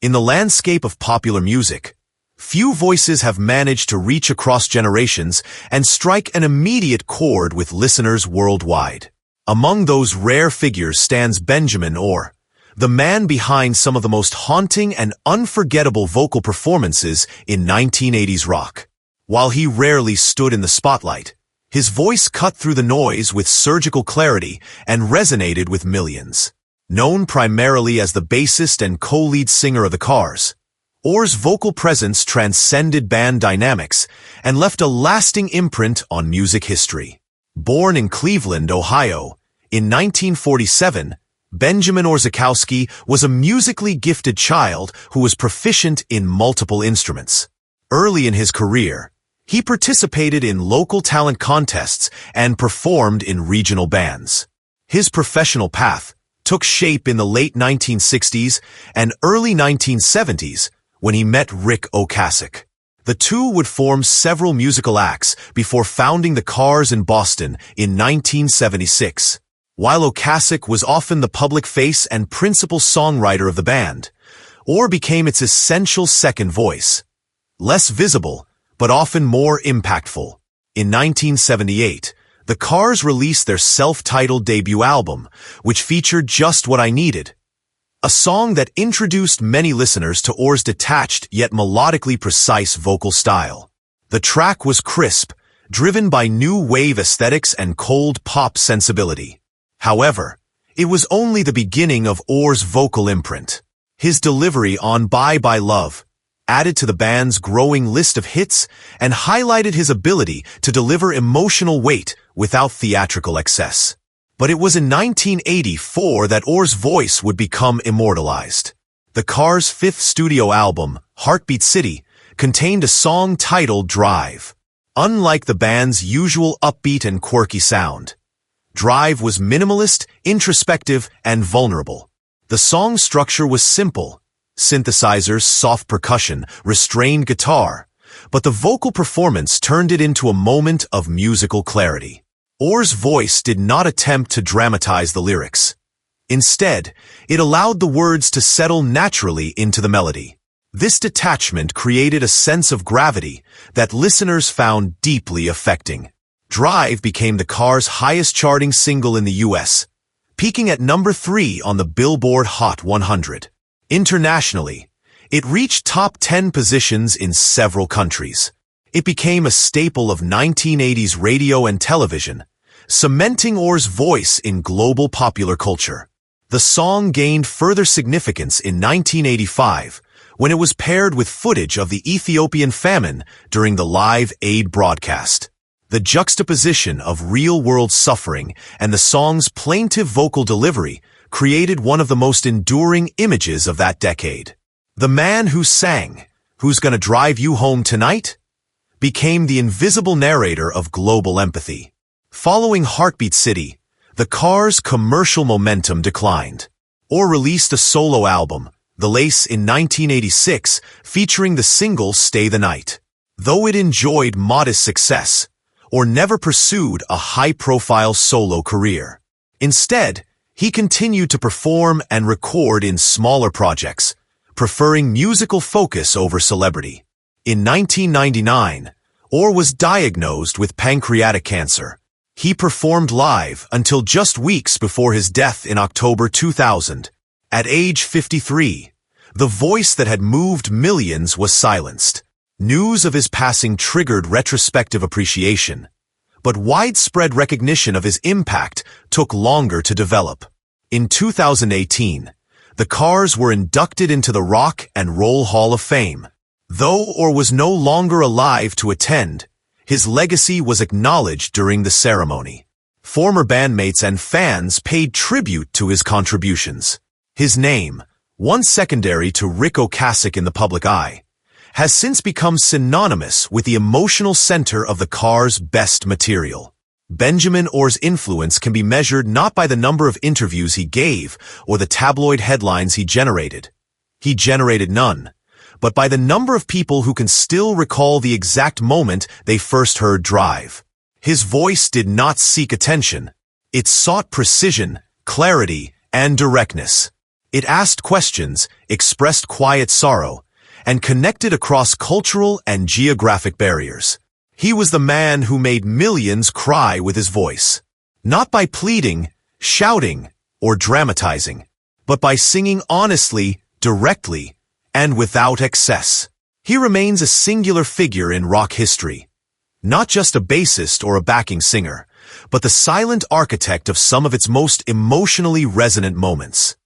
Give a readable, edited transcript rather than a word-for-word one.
In the landscape of popular music, few voices have managed to reach across generations and strike an immediate chord with listeners worldwide. Among those rare figures stands Benjamin Orr, the man behind some of the most haunting and unforgettable vocal performances in 1980s rock. While he rarely stood in the spotlight, his voice cut through the noise with surgical clarity and resonated with millions. Known primarily as the bassist and co-lead singer of the Cars, Orr's vocal presence transcended band dynamics and left a lasting imprint on music history. Born in Cleveland, Ohio, in 1947, Benjamin Orzechowski was a musically gifted child who was proficient in multiple instruments. Early in his career, he participated in local talent contests and performed in regional bands. His professional path took shape in the late 1960s and early 1970s when he met Rick Ocasek. The two would form several musical acts before founding the Cars in Boston in 1976. While Ocasek was often the public face and principal songwriter of the band, Orr became its essential second voice. Less visible, but often more impactful. In 1978, the Cars released their self-titled debut album, which featured Just What I Needed, a song that introduced many listeners to Orr's detached yet melodically precise vocal style. The track was crisp, driven by new wave aesthetics and cold pop sensibility. However, it was only the beginning of Orr's vocal imprint. His delivery on Bye Bye Love added to the band's growing list of hits and highlighted his ability to deliver emotional weight without theatrical excess. But it was in 1984 that Orr's voice would become immortalized. The Cars' fifth studio album, Heartbeat City, contained a song titled Drive. Unlike the band's usual upbeat and quirky sound, Drive was minimalist, introspective, and vulnerable. The song's structure was simple: synthesizers, soft percussion, restrained guitar, but the vocal performance turned it into a moment of musical clarity. Orr's voice did not attempt to dramatize the lyrics. Instead, it allowed the words to settle naturally into the melody. This detachment created a sense of gravity that listeners found deeply affecting. Drive became the Cars' highest-charting single in the U.S., peaking at number 3 on the Billboard Hot 100. Internationally, it reached top 10 positions in several countries. It became a staple of 1980s radio and television, cementing Orr's voice in global popular culture. The song gained further significance in 1985 when it was paired with footage of the Ethiopian famine during the Live Aid broadcast. The juxtaposition of real-world suffering and the song's plaintive vocal delivery created one of the most enduring images of that decade. The man who sang, "Who's Gonna Drive You Home Tonight?" became the invisible narrator of global empathy. Following Heartbeat City, the Cars' commercial momentum declined. Orr released a solo album, The Lace, in 1986, featuring the single Stay the Night. Though it enjoyed modest success, Orr never pursued a high-profile solo career. Instead, he continued to perform and record in smaller projects, preferring musical focus over celebrity. In 1999, Orr was diagnosed with pancreatic cancer. He performed live until just weeks before his death in October 2000. At age 53, the voice that had moved millions was silenced. News of his passing triggered retrospective appreciation, but widespread recognition of his impact took longer to develop. In 2018, the Cars were inducted into the Rock and Roll Hall of Fame. Though Orr was no longer alive to attend, his legacy was acknowledged during the ceremony. Former bandmates and fans paid tribute to his contributions. His name, once secondary to Rick Ocasek in the public eye, has since become synonymous with the emotional center of the Cars' best material. Benjamin Orr's influence can be measured not by the number of interviews he gave or the tabloid headlines he generated. He generated none, but by the number of people who can still recall the exact moment they first heard Drive. His voice did not seek attention. It sought precision, clarity, and directness. It asked questions, expressed quiet sorrow, and connected across cultural and geographic barriers. He was the man who made millions cry with his voice. Not by pleading, shouting, or dramatizing, but by singing honestly, directly, and without excess. He remains a singular figure in rock history. Not just a bassist or a backing singer, but the silent architect of some of its most emotionally resonant moments.